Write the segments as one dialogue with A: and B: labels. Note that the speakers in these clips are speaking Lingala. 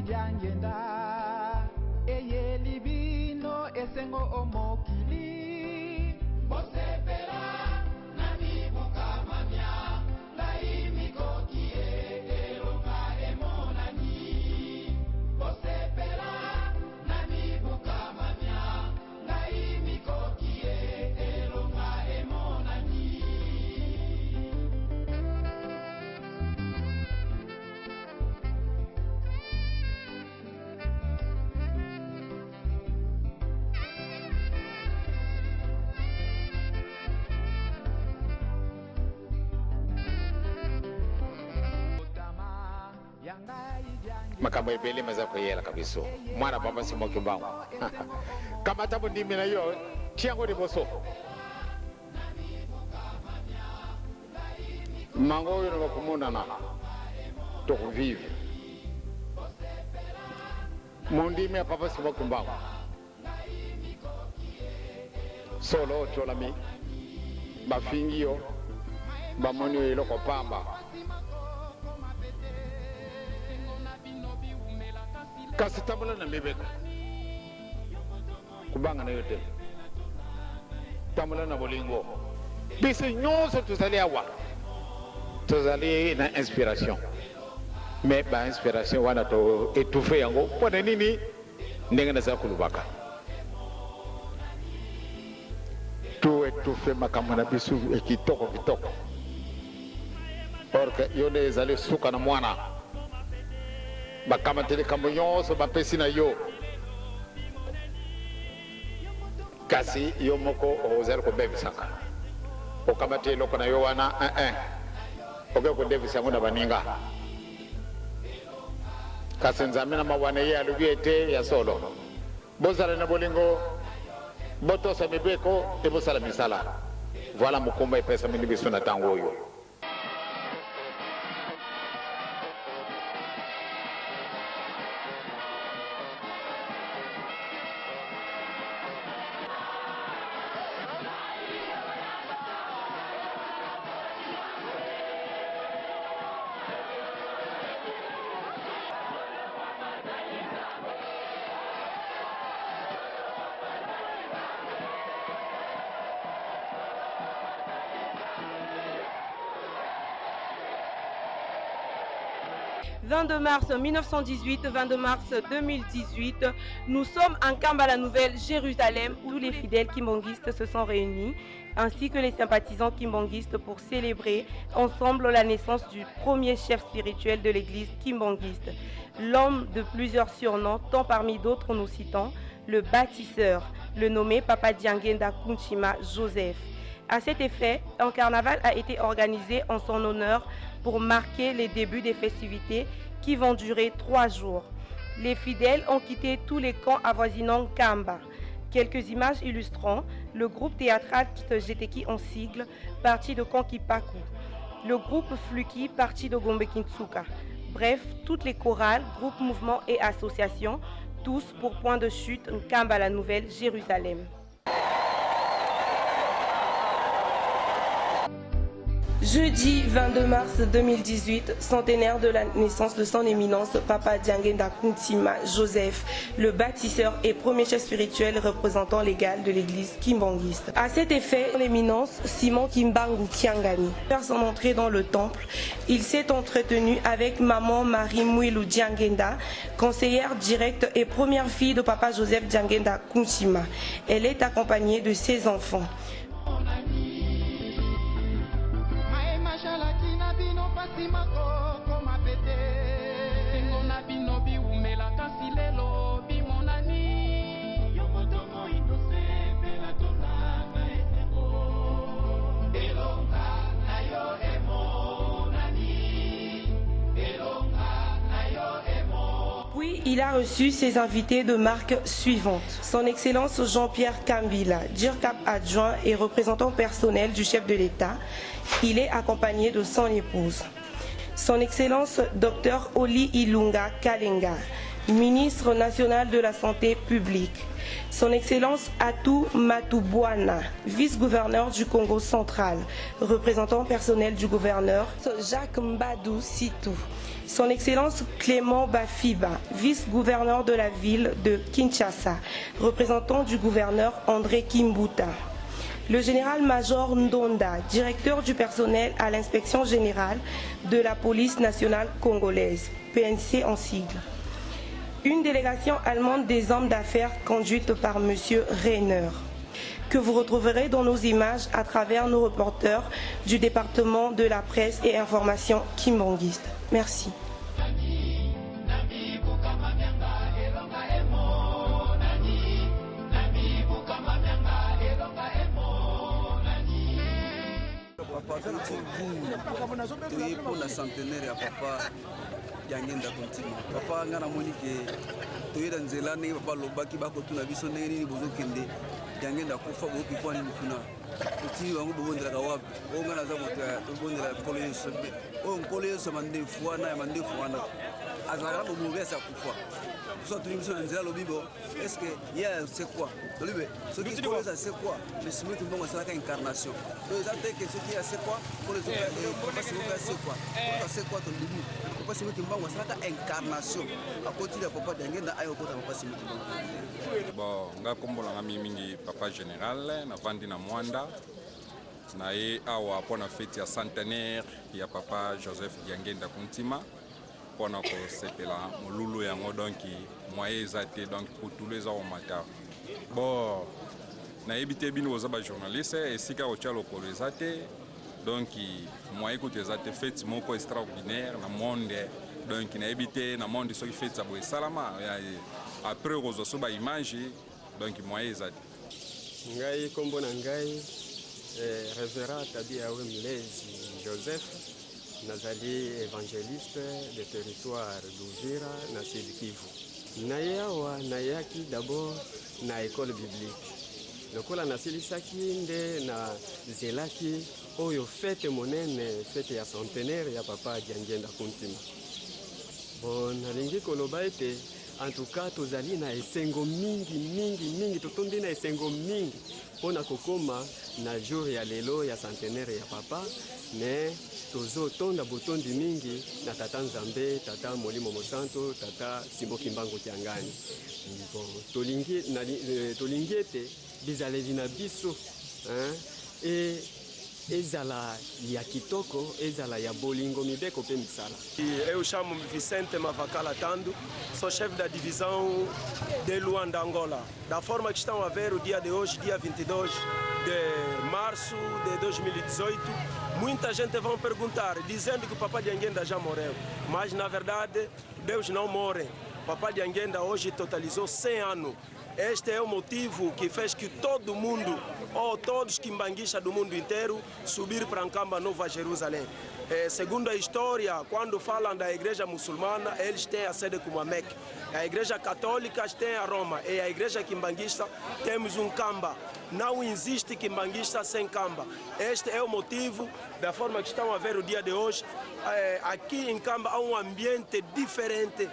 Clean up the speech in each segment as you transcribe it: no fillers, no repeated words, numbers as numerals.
A: jangenda eye libino esengo omokili bosepela nami bukamamya laimi kokie elonga emonani bosepela nami bukamamya laimi kokie elonga emonani.
B: Makambo ibeli maza kuyela kabisa mwana papa simo kimbangu kama tabu ndimi na yo tiango de boso mango yo no kumuna na to vive mondimi ya papa simo kimbangu solo tolami bafingio bamoni yo iloko pamba kasi tambula na mbebeko kubanga na yote tambula na bolingo bisi nyonso tozali awa tozali na inspiration mais ba inspiration wana to étouffer yango pona nini ndenge na za kulubaka to étouffer makambo na bisu ekitoko kitoko porque yone ezali suka na mwana bakamatele kambo nyonso bapesi na yo kasi yo moko ozali kobebisaka okamatele loko na yo wana oke kodebisa yango na baninga kasi nzambe na mawana ye alobi ete ya solo bozala na bolingo botosa mibeko te bosala misala voilà mokumba epesa mini biso na ntango oyo.
C: « 22 mars 1918, 22 mars 2018, nous sommes en Kamba-la-Nouvelle, Jérusalem, où les fidèles kimbonguistes se sont réunis, ainsi que les sympathisants kimbonguistes pour célébrer ensemble la naissance du premier chef spirituel de l'église kimbonguiste, l'homme de plusieurs surnoms, tant parmi d'autres nous citons le bâtisseur, le nommé Papa Diangenda Kunchima Joseph. À cet effet, un carnaval a été organisé en son honneur pour marquer les débuts des festivités qui vont durer 3 jours. Les fidèles ont quitté tous les camps avoisinant Kamba. Quelques images illustrant le groupe théâtral Kitjeteki en sigle, parti de Konkipaku, le groupe Fluki, parti de Gombe Kintsuka. Bref, toutes les chorales, groupes, mouvements et associations, tous pour point de chute Kamba-la-Nouvelle, Jérusalem. Jeudi 22 mars 2018, centenaire de la naissance de son éminence Papa Diangenda Kunchima Joseph, le bâtisseur et premier chef spirituel représentant légal de l'église kimbonguiste. À cet effet, son éminence Simon Kimbangu Kiangani, faire son entrée dans le temple, il s'est entretenu avec maman Marie Mouilou Diangenda, conseillère directe et première fille de Papa Joseph Diangenda Kunchima. Elle est accompagnée de ses enfants. Puis il a reçu ses invités de marque suivante. Son Excellence Jean-Pierre Kambila, DIRCAP adjoint et représentant personnel du chef de l'État. Il est accompagné de son épouse. Son Excellence Dr Oli Ilunga Kalenga, ministre national de la Santé publique. Son Excellence Atou Matubwana, vice-gouverneur du Congo central, représentant personnel du gouverneur Jacques Mbadou Sitou. Son Excellence Clément Bafiba, vice-gouverneur de la ville de Kinshasa, représentant du gouverneur André Kimbuta. Le général-major Ndonda, directeur du personnel à l'inspection générale de la police nationale congolaise, PNC en sigle. Une délégation allemande des hommes d'affaires conduite par M. Reiner, que vous retrouverez dans nos images à travers nos reporters du département de la presse et information kimbangiste. Merci.
D: Pour la centenaire à papa Diangenda Kuntima. Papa ngana monike toyeda nzela ndenge papa lobaki bakotuna biso ndenge nini bozokende Diangenda kufa boki kwani mukuna oti wangu bobondela wapi o ngana za moto bobondela kole sobe o nkole so mande fuana ya mande fuana azala bomobesa kufa so tu biso nzela lobibo est-ce que yeah c'est quoi lobibe ce qui ça c'est quoi le simit mbongo ça la incarnation donc ça fait que ce qui c'est quoi pour les autres c'est quoi c'est quoi ton début papa simit mbongo ça la incarnation à côté de papa Diangenda ayo kota papa simit mbongo
E: bon nga kombola ngami mingi papa général na vandi na Mwanda na ye awa pona fête ya centenaire ya papa Joseph Diangenda Kuntima pona ko sepela molulu yango donc moye ezate donc pour tous les hommes matin bon na ebité bino oza ba journaliste et sika o tchalo ko ezate donc moye ko ezate fête moko extraordinaire na monde donc na ebité na monde so ki fête sa bo salama après ozo so ba image donc moye ezate
F: ngai kombo na ngai révérend tabia we Mlezi Joseph nazali évangéliste de territoire d'Uvira na Sud Kivu. Nayawa nayaki d'abord na école biblique. Lokola nasilisaki nde na zelaki oyo fête monene fête ya centenaire ya papa Diangenda Kuntima. Bon nalingi koloba ete en tout cas tozali na esengo mingi totondi na esengo mingi pona kokoma na jour ya lelo ya centenaire ya papa ne tozo tonda botondi mingi na tata Nzambe, tata Molimo Mosanto, tata Simbo Kimbangu Tiangani. Bon, tolingi ete bizaleli na biso et ezala ya kitoko, ezala ya bolingo mibeko pe misala.
G: Eu chamo Vicente Mavakala Tandu, sou chefe da divisão de Luanda, Angola. Da forma que estão a ver o dia de hoje, dia 22 de março de 2018, muita gente vão perguntar, dizendo que o Papa Diangenda já morreu. Mas, na verdade, Deus não morre. O Papa Diangenda hoje totalizou 100 anos. Este é o motivo que fez que todo mundo, ou todos quimbanguistas do mundo inteiro, subir para Ankamba, Nova Jerusalém. Segundo a história, quando falam da igreja muçulmana, eles têm a sede como a Meca. A igreja católica tem a Roma e a igreja quimbanguista temos um Kamba. Não existe quimbanguista sem Kamba. Este é o motivo da forma que estão a ver o dia de hoje. Aqui em Kamba há um ambiente diferente,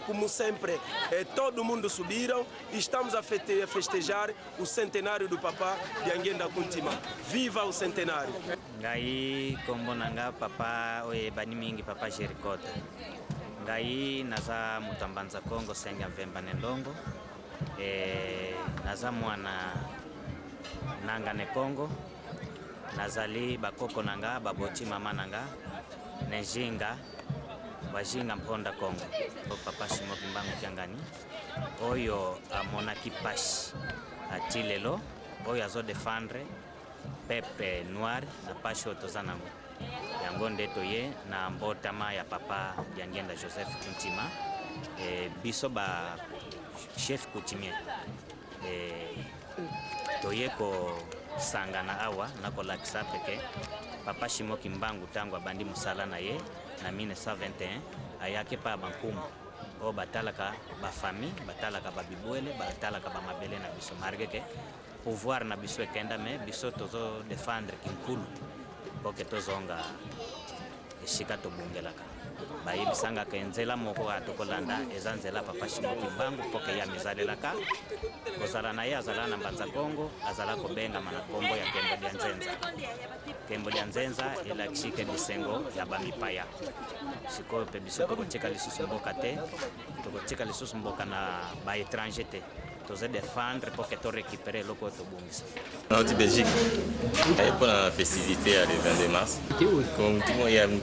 G: como sempre. Todo mundo subiram e estamos a festejar o centenário do Papa Diangenda Kuntima. Viva o centenário!
H: Ngai kombo nanga papa oye bani mingi papa Jericota. Ngai naza mutambanza Kongo senga Mvemba Nendongo. Naza mwana nanga ne Kongo. Nazali bakoko nanga baboti mama nanga nejinga wajinga mponda Kongo. Papa Simbo Kimbangu Tiangani oyo amona kipashi atilelo oyo azo defendre pepe noir na pasho tozanango yango nde toye na mbotama ya papa Diangenda Joseph Kuntima biso ba chef coutumier toye ko sangana awa na kolakisa peke papa Simbo Kimbangu tango abandi musala na ye na 1921 ayake pa bankumu o batalaka ba famille batalaka ba bibwele batalaka ba mabele na biso margeke pouvoir na biso ekenda me biso tozo défendre kinkulu pour que tozonga esika tobungelaka. bayebisanga ke nzela moko atokolanda eza nzela papa Shimoki Mbangu poke ya mizalelaka kozala na ye azala na mbanza Kongo azala kobengama na kombo ya Nkembo lya Nzenza. Nkembo lya Nzenza elakishike bisengo ya bamipaya sikoyo mpe biso tokotika lisusu mboka te, tokotika lisusu mboka na baétranger te, toze défendre pour que to récupérer loko tobongisa.
I: On est en Belgique pour la festivité le 22 mars. Comme tout le monde, il y a une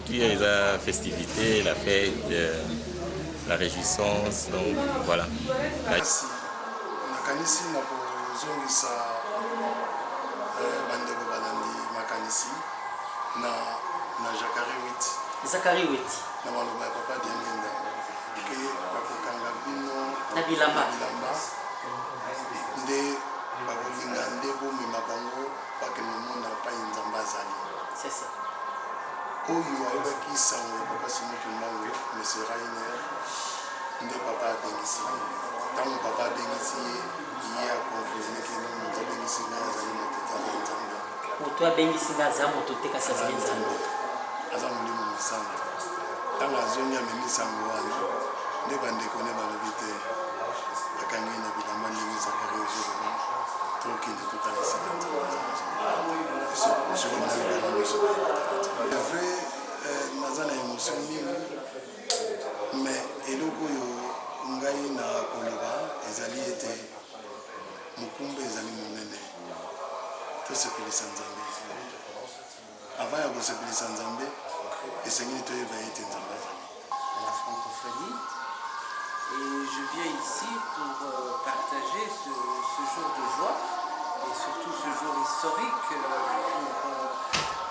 I: festivité, la fête, la réjouissance, donc voilà.
J: Makanisi na kuzongisa bandeko balandi makanisi na Zakari 8 na maloba ya papa Diangenda ke bakokanga bino
K: na bilamba
J: nde bakolinga nde bomema bango bakende mona epai nzambe azali. Oyo ayebaki sango ya papa Shimoki Mbangu monsieur Rainer nde papa abengisi ntango papa abengisi ye akonfirme ke moto abengisi ngai azali matete ya nzambe.
K: Moto abengisi ngai aza moto te kasi azali nzambe,
J: aza molimo mosantu. Ntango azongi amemi sango wana nde bandeko ne balobi te akangi na bilamba ndenge Zakari ozoloba tokende totalisa na nzambe. Vrai naza na émotion mingi mais eloko oyo ngai na koloba ezali ete mokumba ezali monene tosepelisa nzambe. Avant ya kosepelisa nzambe esengeli toyeba ete nzambe azali.
L: La francophonie, et je viens ici pour partager ce jour de joie et surtout ce jour historique pour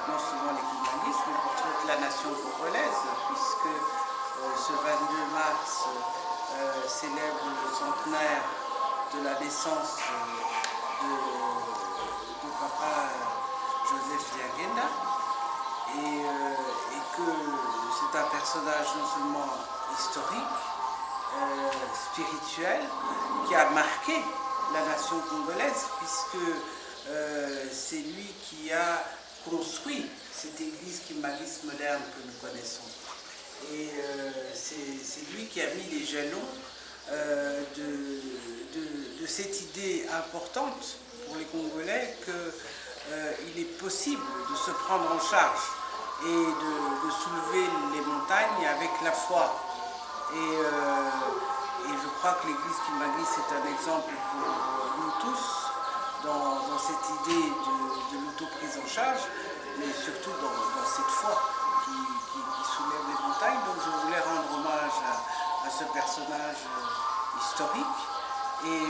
L: non seulement les Kimbanguistes mais pour toute la nation congolaise, puisque ce 22 mars célèbre le centenaire de la naissance de papa Joseph Diangenda, et que c'est un personnage non seulement historique, spirituel, qui a marqué la nation congolaise, puisque c'est lui qui a construit cette église kimbanguiste moderne que nous connaissons. Et c'est lui qui a mis les jalons de cette idée importante pour les Congolais qu'il est possible de se prendre en charge et de soulever les montagnes avec la foi. Et je crois que l'église kimbanguiste est un exemple pour nous tous dans cette idée de l'autoprise en charge, mais surtout dans cette foi qui soulève les montagnes. Donc je voulais rendre hommage à ce personnage historique et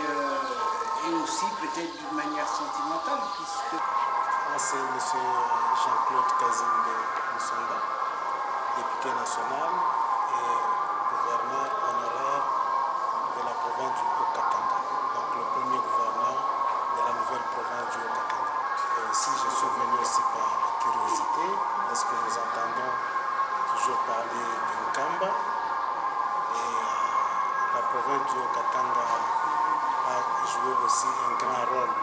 L: aussi peut-être d'une manière sentimentale, puisque...
M: C'est M. Jean-Claude Kazimbe Musonga, député national et gouverneur honoraire de la province du Haut-Katanga, donc le premier gouverneur de la nouvelle province du Haut-Katanga. Et aussi je suis venu aussi par curiosité, parce que nous entendons toujours parler d'Nkamba, et la province du Haut-Katanga a joué aussi un grand rôle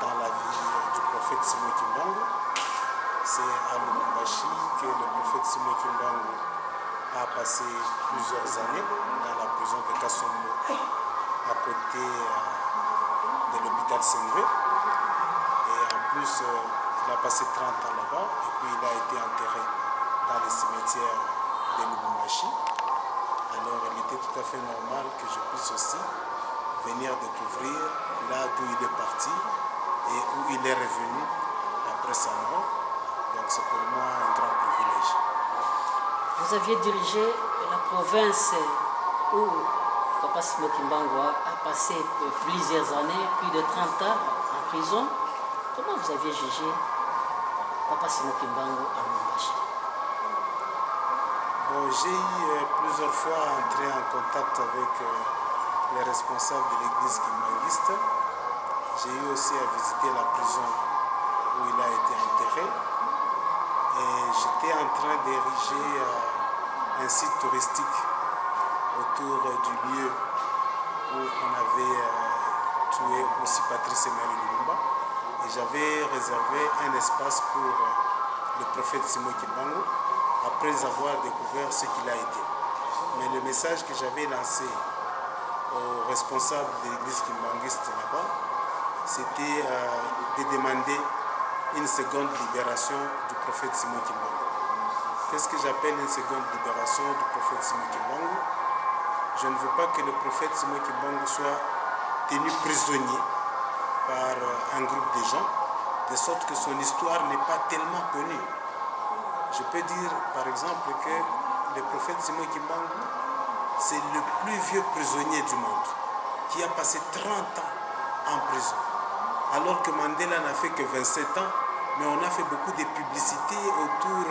M: dans la vie du prophète Shimoki Mbangu. C'est à Lubumbashi que le prophète Shimoki Mbangu a passé plusieurs années dans la prison de Kasongo, à côté de l'hôpital Sengue. Et en plus, il a passé 30 ans là-bas, et puis il a été enterré dans le cimetière de Lubumbashi. Alors il était tout à fait normal que je puisse aussi venir découvrir là d'où il est parti et où il est revenu après sa mort. Donc c'est pour moi un grand privilège.
K: Vous aviez dirigé la province où papa Shimoki Mbangu a passé plusieurs années, plus de 30 ans en prison. Comment vous aviez jugé papa Shimoki Mbangu à Lubumbashi?
M: Bon, j'ai eu plusieurs fois entré en contact avec les responsables de l'église kimbanguiste. J'ai eu aussi à visiter la prison où il a été enterré. Et j'étais en train d'ériger un site touristique autour du lieu où on avait tué aussi Patrice Emery Lumumba. Et j'avais réservé un espace pour le prophète Shimoki Mbangu. après avoir découvert ce qu'il a été. Mais le message que j'avais lancé aux responsables de l'église kimbanguiste là-bas, c'était de demander une seconde libération du prophète Simon Kimbangu. Qu'est-ce que j'appelle une seconde libération du prophète Simon Kimbangu? Je ne veux pas que le prophète Simon Kimbangu soit tenu prisonnier par un groupe de gens, de sorte que son histoire n'est pas tellement connue. Je peux dire par exemple que le prophète Simon Kimbangu, c'est le plus vieux prisonnier du monde, qui a passé 30 ans en prison. Alors que Mandela n'a fait que 27 ans, mais on a fait beaucoup de publicités autour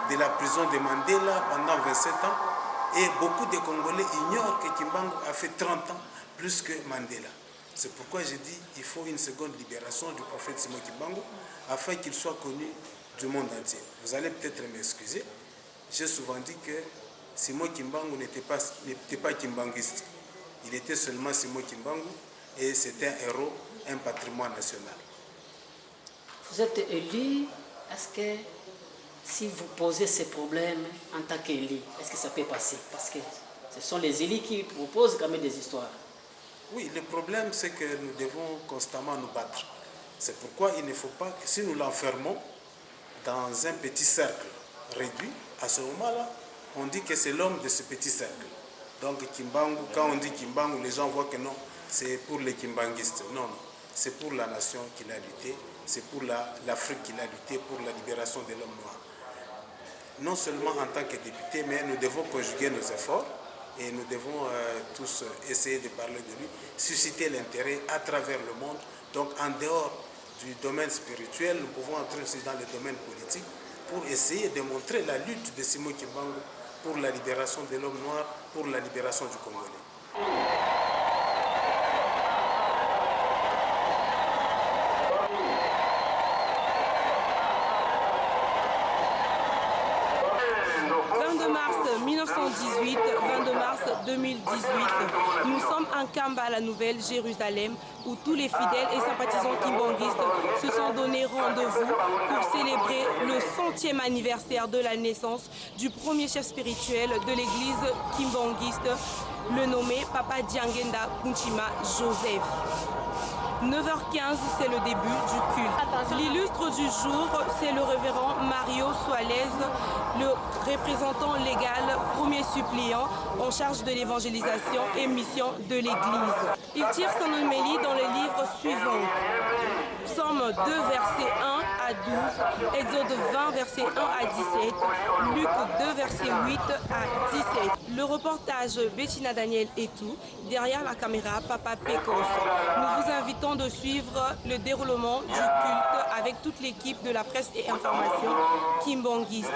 M: de la prison de Mandela pendant 27 ans. Et beaucoup de Congolais ignorent que Kimbangu a fait 30 ans plus que Mandela. C'est pourquoi j'ai dit qu'il faut une seconde libération du prophète Simon Kimbangu afin qu'il soit connu du monde entier. Vous allez peut-être m'excuser. J'ai souvent dit que Simon Kimbangu n'était pas kimbanguiste. Il était seulement Simon Kimbangu et c'était un héros, un patrimoine national.
K: Vous êtes élu, est-ce que si vous posez ces problèmes en tant qu'élu, est-ce que ça peut passer? Parce que ce sont les élus qui proposent quand même des histoires.
M: Oui, le problème c'est que nous devons constamment nous battre. C'est pourquoi il ne faut pas que si nous l'enfermons dans un petit cercle réduit, à ce moment-là, on dit que c'est l'homme de ce petit cercle. Donc Kimbangu, quand on dit Kimbangu, les gens voient que non, c'est pour les kimbanguistes. Non, non, c'est pour la nation qu'il a lutté, c'est pour l'Afrique qu'il a lutté, pour la libération de l'homme noir. Non seulement en tant que député, mais nous devons conjuguer nos efforts et nous devons tous essayer de parler de lui, susciter l'intérêt à travers le monde. Donc en dehors du domaine spirituel, nous pouvons entrer aussi dans le domaine politique pour essayer de montrer la lutte de Simon Kimbangu pour la libération de l'homme noir, pour la libération du Congolais.
C: Mars 1918, 22 mars 2018, nous sommes en Kamba, la Nouvelle-Jérusalem, où tous les fidèles et sympathisants kimbanguistes se sont donné rendez-vous pour célébrer le 100e anniversaire de la naissance du premier chef spirituel de l'église kimbanguiste, le nommé Papa Diangenda Kunchima Joseph. 9h15, c'est le début du culte. L'illustre du jour, c'est le révérend Mario Suarez, le représentant légal, premier suppliant en charge de l'évangélisation et mission de l'Église. Il tire son homélie dans les livres suivants. Psaume 2, verset 1 à 12, Exode 20, verset 1 à 17, Luc 2, verset 8 à 17. Le reportage Bettina Daniel et tout, derrière la caméra Papa Pecos. Nous vous invitons de suivre le déroulement du culte avec toute l'équipe de la presse et information kimbanguiste.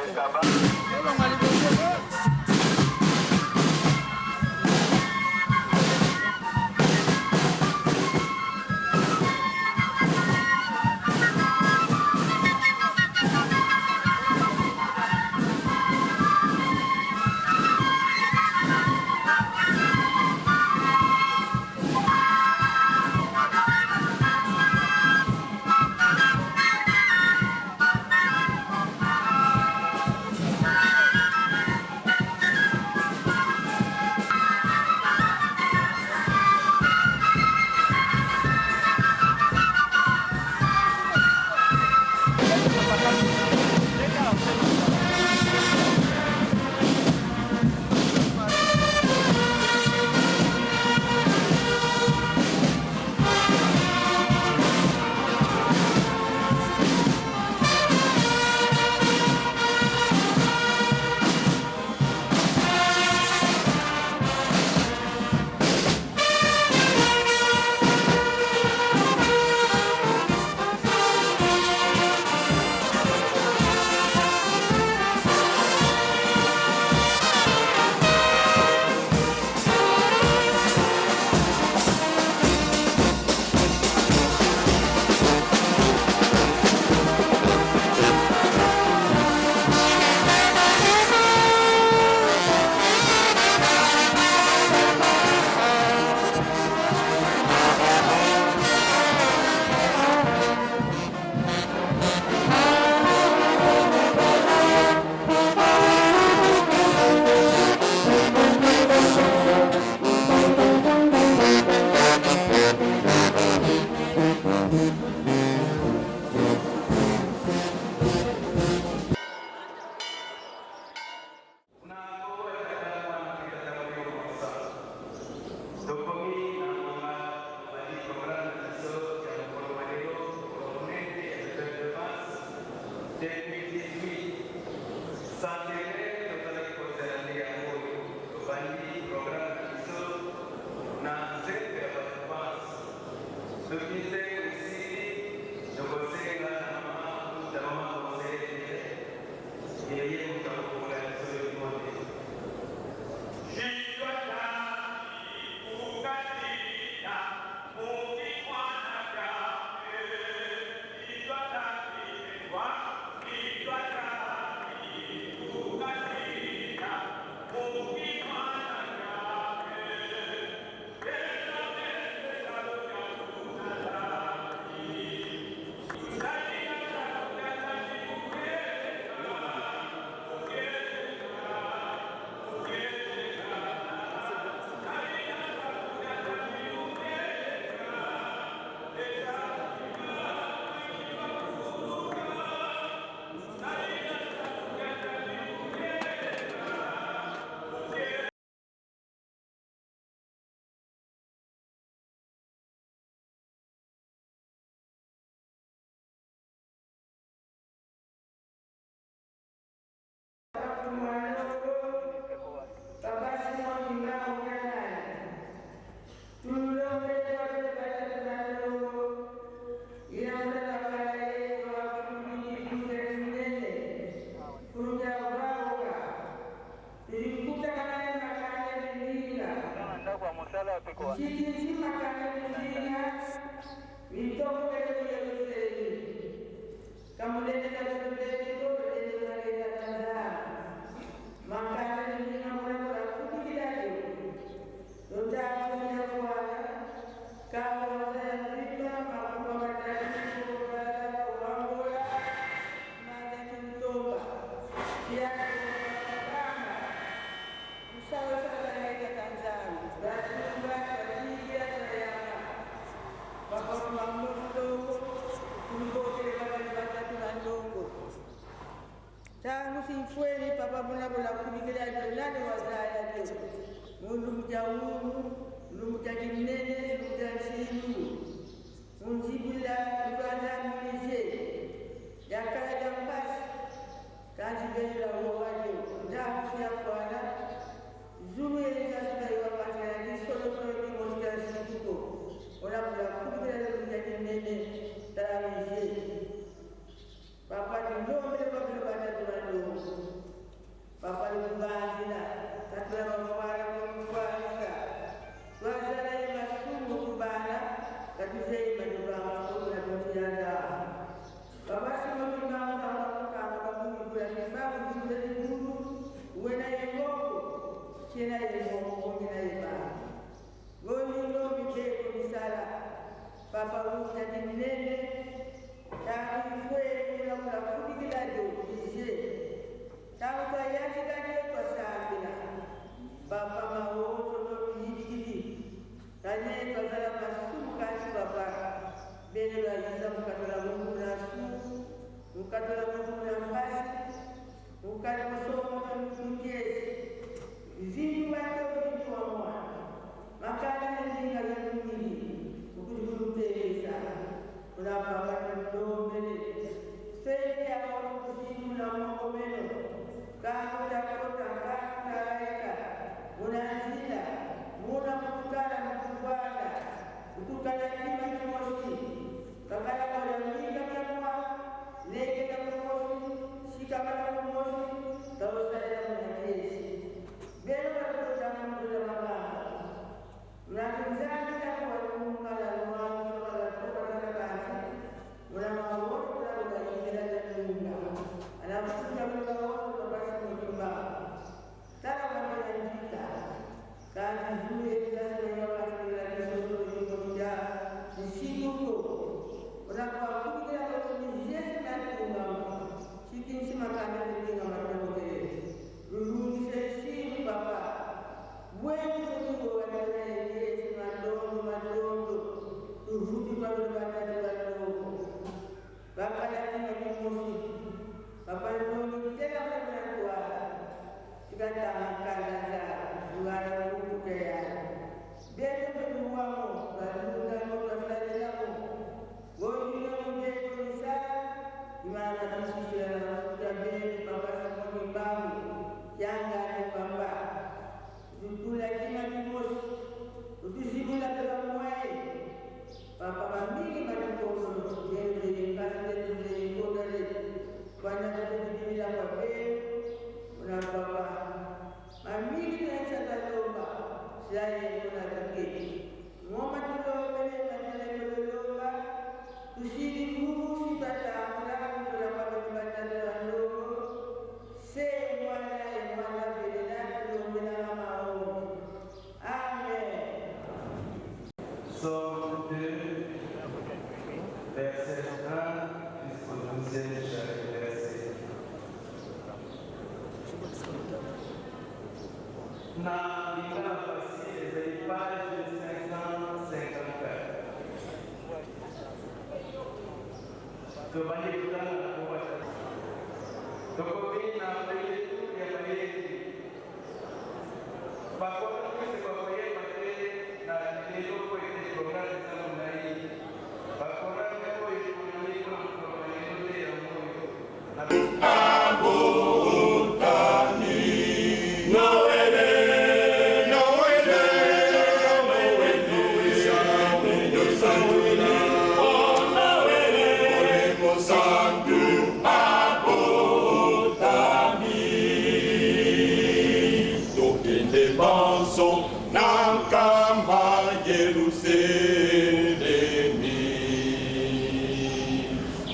N: Abotane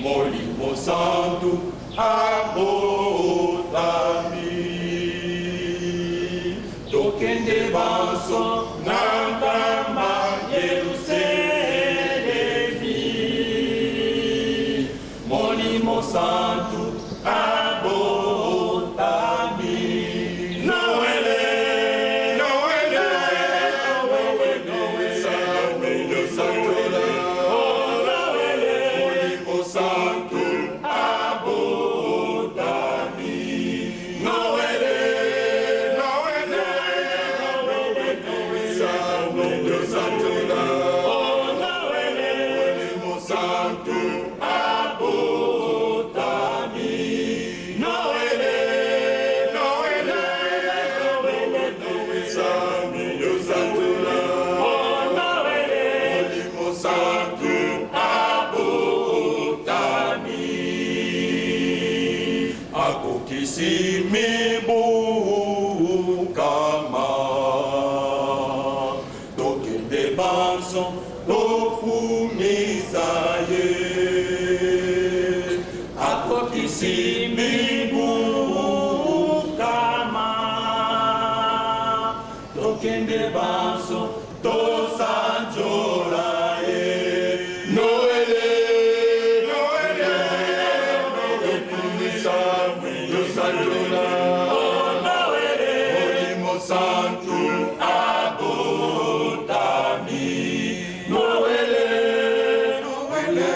N: Molimo Santo abotami tokende banso nambamba Yerusalemi Molimo Santo abotami Noele Noele Noele Noele Noele Santo Molimo Santo abotami Noele Noele Noele Noele Santo Molimo Santo abotami Noele Noele Noele Noele Santo Molimo Santo abotami akokisi mibukama tokende banso tofumisa ye akokisi mibukama tokende banso tosanjola ye Noele Noele Noele Molimo Santo abotami Noele Noele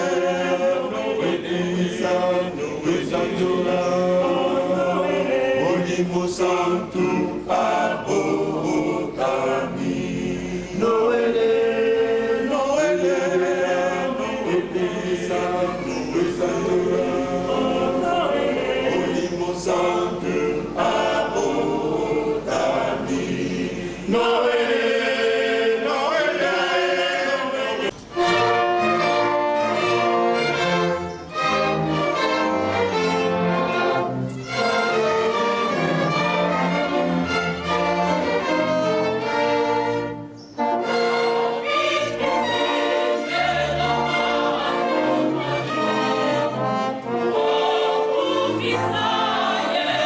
N: Noele Molimo Santo abotami Noele Noele Molimo Santo abotami Noele Noele
O: Misaye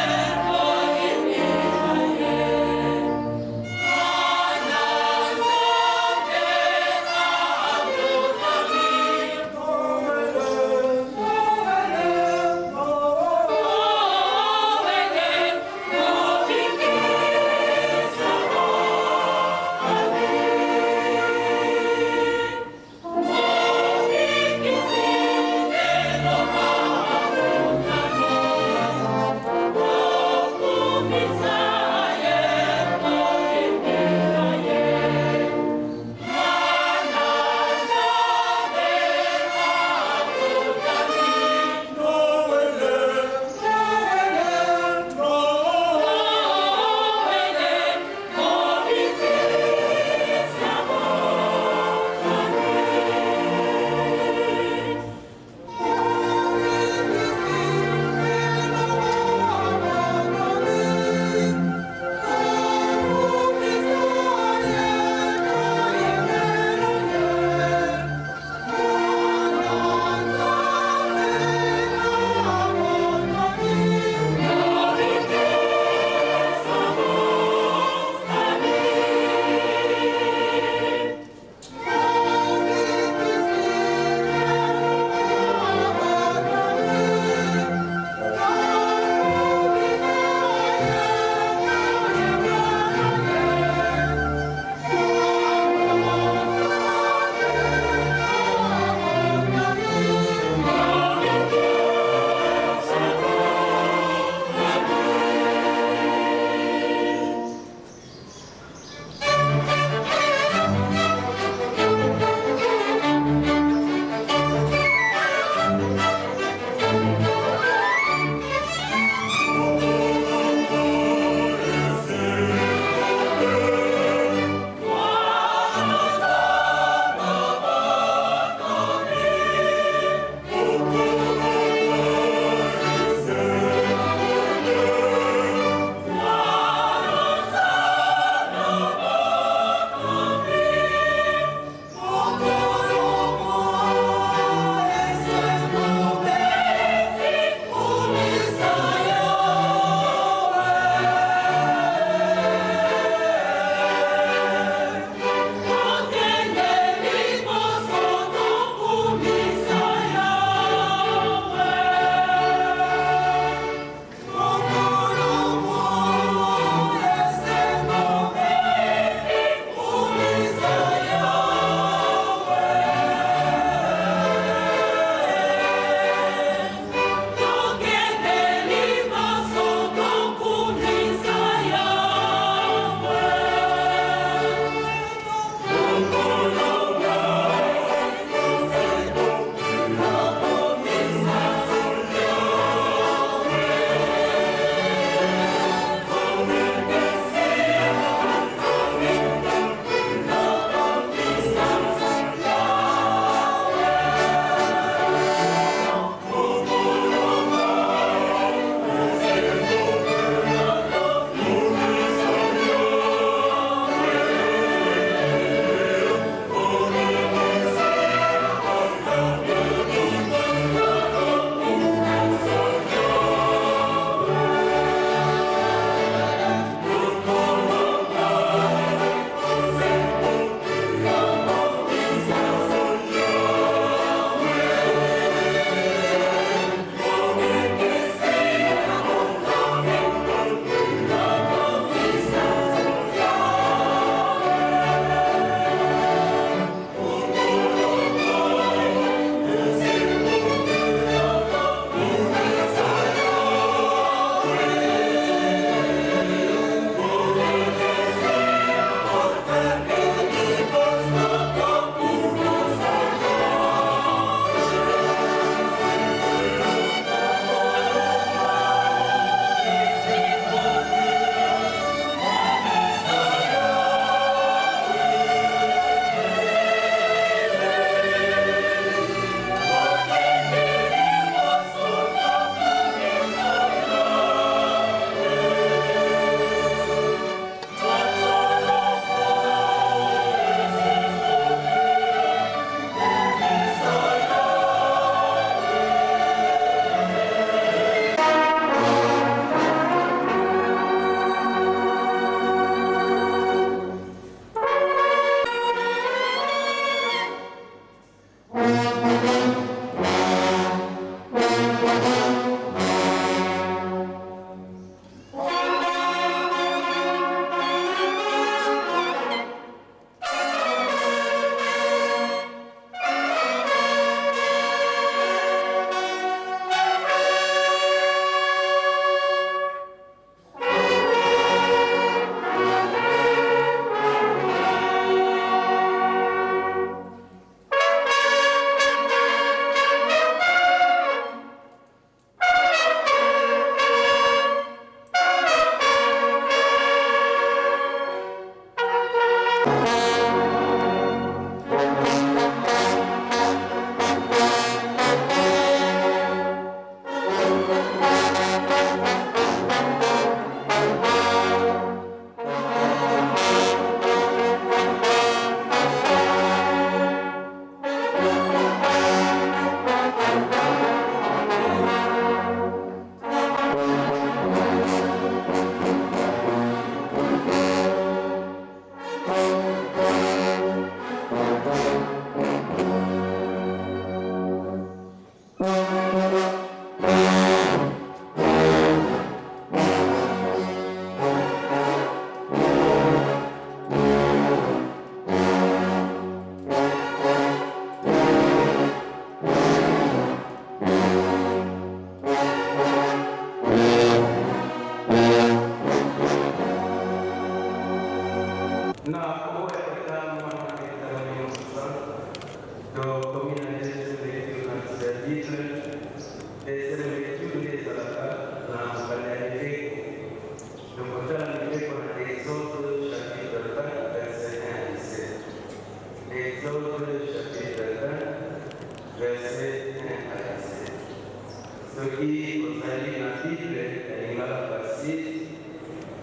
O: soki ozali na bible ya lingala facile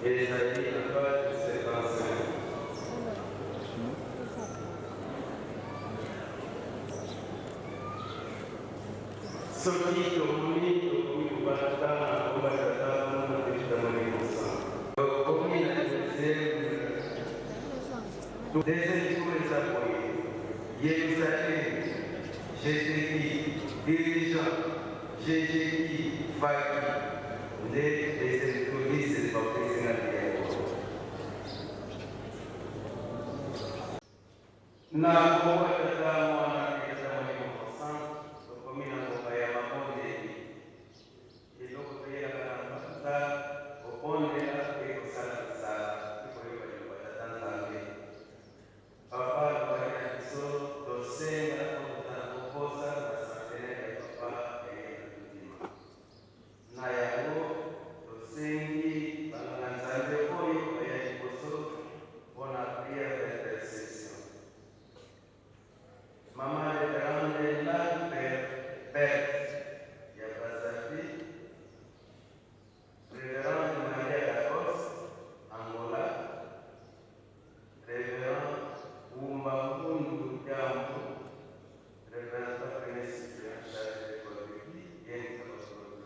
O: ezali na page 55. soki tokomi kobatana kobatata na tetamani kosa tokomi na deuxième tour eza boye Yerusalem Jésus dirigeant Jésus Faki nde deuxième tour lise bapesinga liyango na kobatata mwana tetamani kosa tokomi na ngomba ya mabonde eloko toyelaka na mafuta kobondela mpe kosala misala ikoyeba libatata nzambe papa lobai na biso tosenga kokutana koposa na santenere ya papa eyena ndima na yango tosengi banganga nzambe oyo baya liboso mpona priere d'intercession mama de grande lampe Berthe ya Brazzaville, Révérend Maria Lagos, Angola, Révérend Umbamundu Diambo, Révérend Patrick Cyprien Charles de Colbecky, bien que nous soyons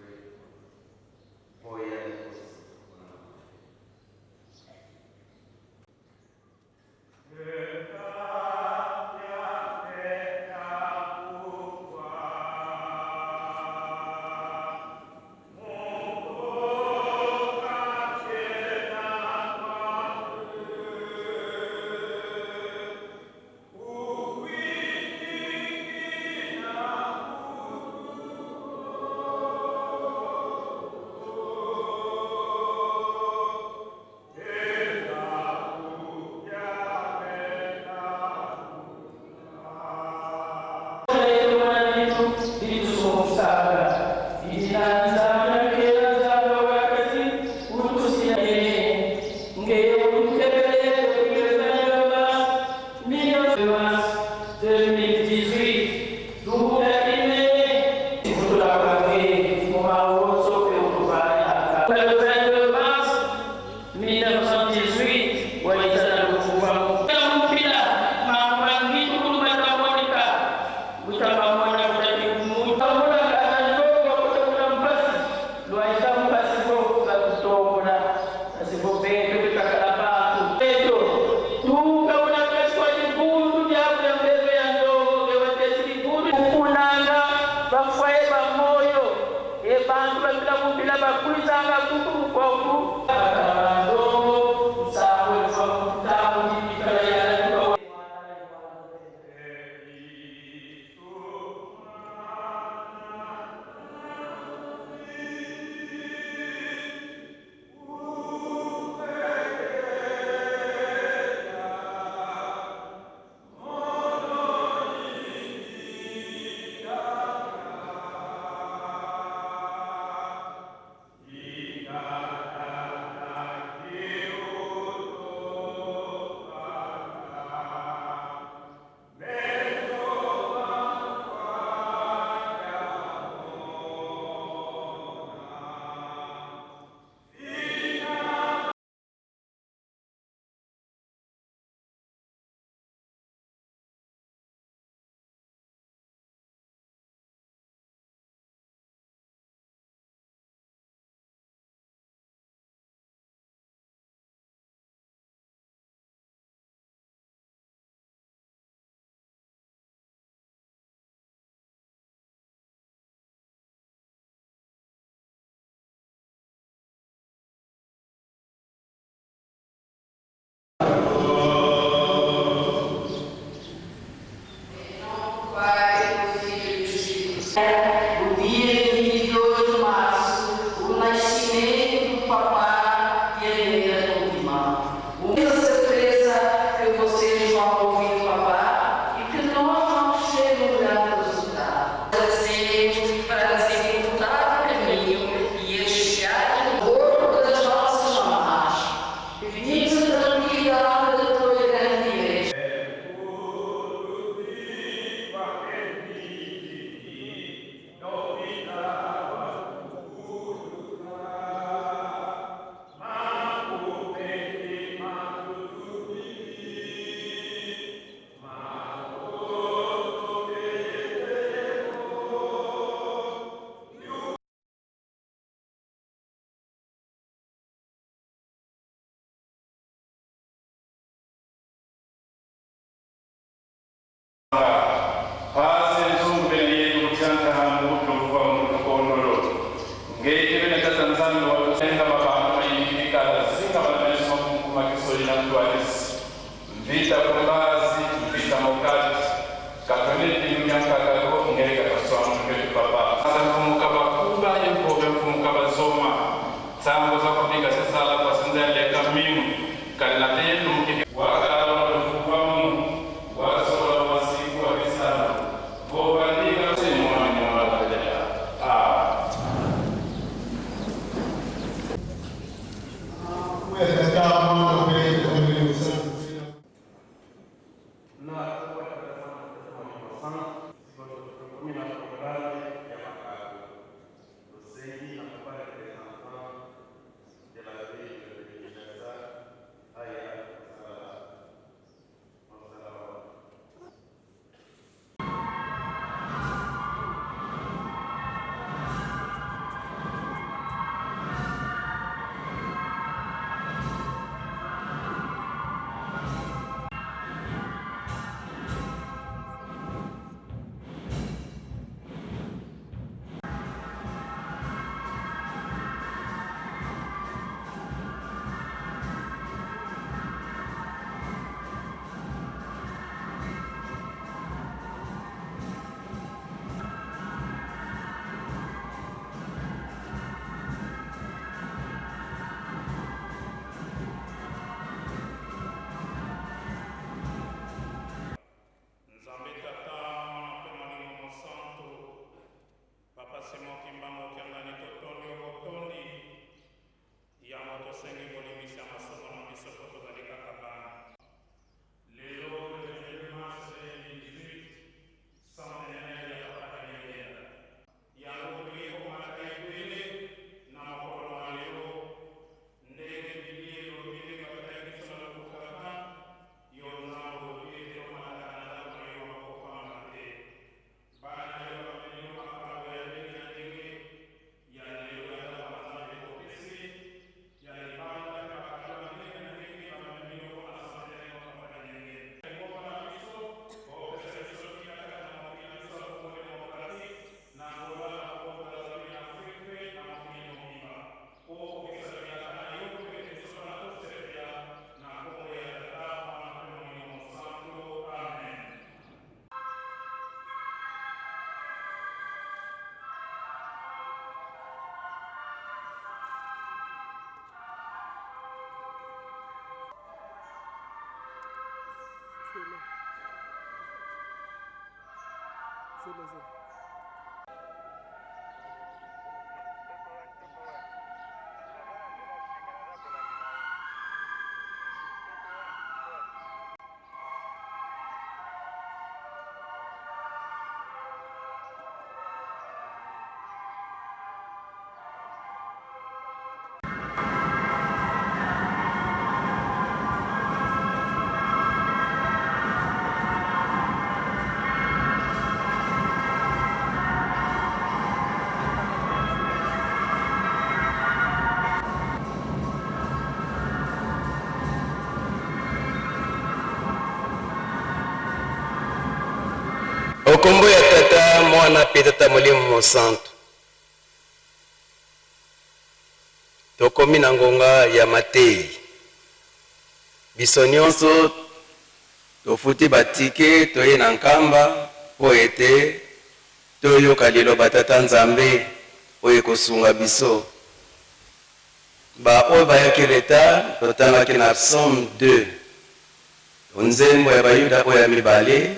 N: Yeah.
P: Okombo ya tata mwana pe tata molimo mosantu. Tokomi na ngonga ya Matei. Biso nyonso tofuti batike toye na nkamba po ete toyoka liloba tata Nzambe oyo kosunga biso. Ba oyo bayaki leta totangaki na Psaume 2. Nzembo ya Bayuda oyo ya mibale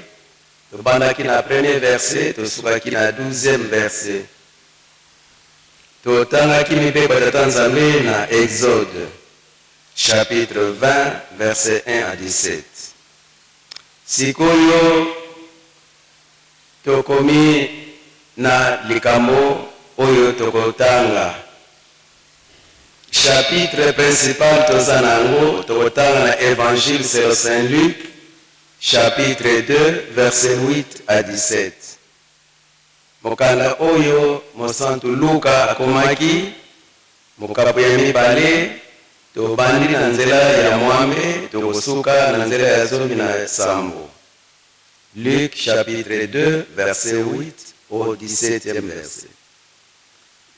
P: tobandaki na premier verset tosukaki na 12e verset. Totangaki mibeko ya tata Nzambe na Exode chapitre 20 verset 1 à 17. Sikoyo tokomi na likambo oyo tokotanga. Chapitre principal toza nango tokotanga na Évangile selon Saint Luc chapitre 2 verset 8 à 17. Mokanda oyo mosantu Luka akomaki mokapo ya mibale tobandi na nzela ya mwambe tokosuka na nzela ya zomi na sambo. Luc chapitre 2, verset 8 au 17e verset.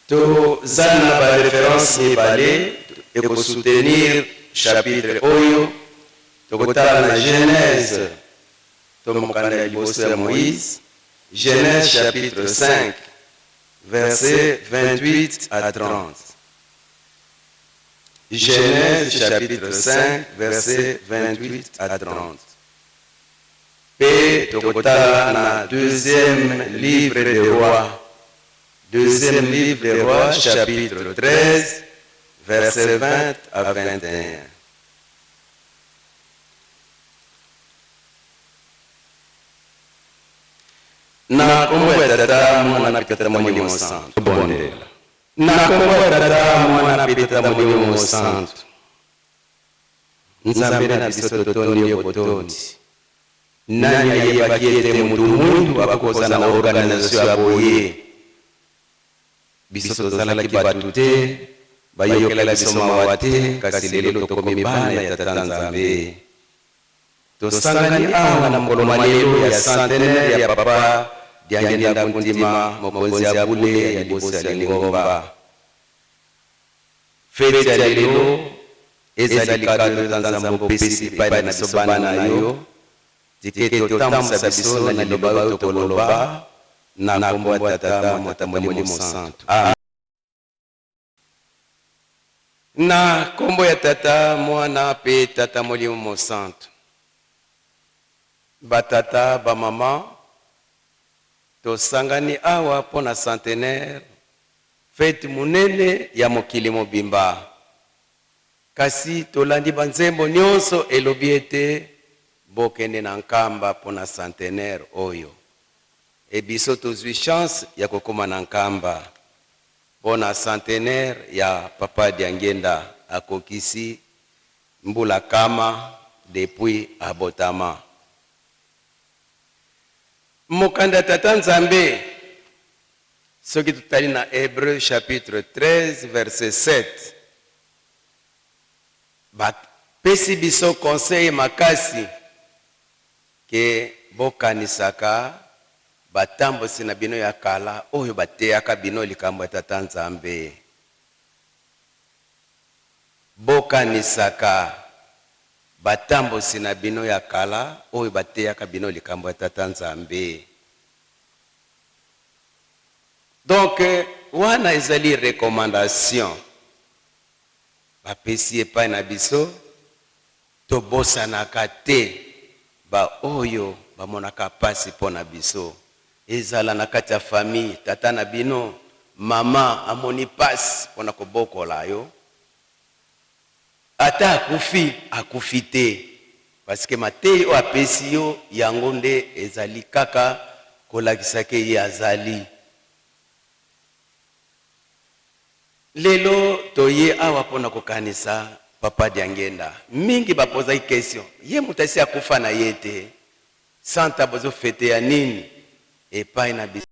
P: Tozana ba référence mibale et pour soutenir chapitre oyo tokotala na Genèse tomokanda ya liboso ya Moïse, Genèse chapitre 5 verset 28 à 30. Genèse chapitre 5 verset 28 à 30. Et tokotala na deuxième livre des rois. Deuxième livre des rois, chapitre 13, verset 20 à 21. Na kombo ya tata mwana pita Molimo Santo bondela. Na kombo ya tata mwana pita Molimo Santo. Nzambe na biso totoni yobotondi. Nani ayebaki ete mundu abakosa na organisation ya boye. Biso tozalaki bato te bayokela biso mawa te kasi lelo tokomi bana ya tata Nzambe. Tosangani awa na mokolo malelo ya centenaire ya papa Diangenda Kuntima mokonzi ya bule ya liboso ya Lingomba. Fete ya lelo ezali kado Nzambe opesi epai na biso bana na yo tike totambusa biso na liloba oyo tokoloba na kombo ya tata mwana Molimo Santo. Na kombo ya tata mwana pe tata Molimo Santo. Batata ba mama tosangani awa pona centenaire fete munene ya mokili mobimba. Kasi tolandi banzembo nyonso elobi ete bokende na nkamba pona centenaire oyo. E biso tozwi chance ya kokoma na nkamba pona centenaire ya papa Diangenda akokisi mbula kama depuis abotama. Mokanda tata Nzambe soki tutali na Hébreu chapitre 13 verset 7 bapesi biso conseil makasi ke bokanisaka batambosi na bino ya kala oyo bateyaka bino likambo ya tata Nzambe. Bokanisaka batambosi na bino ya kala oyo bateyaka bino likambo ya tata Nzambe. Donc wana ezali recommandation bapesi epai na biso tobosanaka te ba oyo bamonaka pasi pona biso. Ezala na kati ya famille tata na bino mama amoni pasi pona kobokola yo ata akufi te parce que matei o apesi yo yango nde ezali kaka kolakisa ke ye azali. Lelo toye awa pona kokanisa papa Diangenda mingi bapoza question ye mutasi akufa na ye te santa bozo fete ya nini epai na biso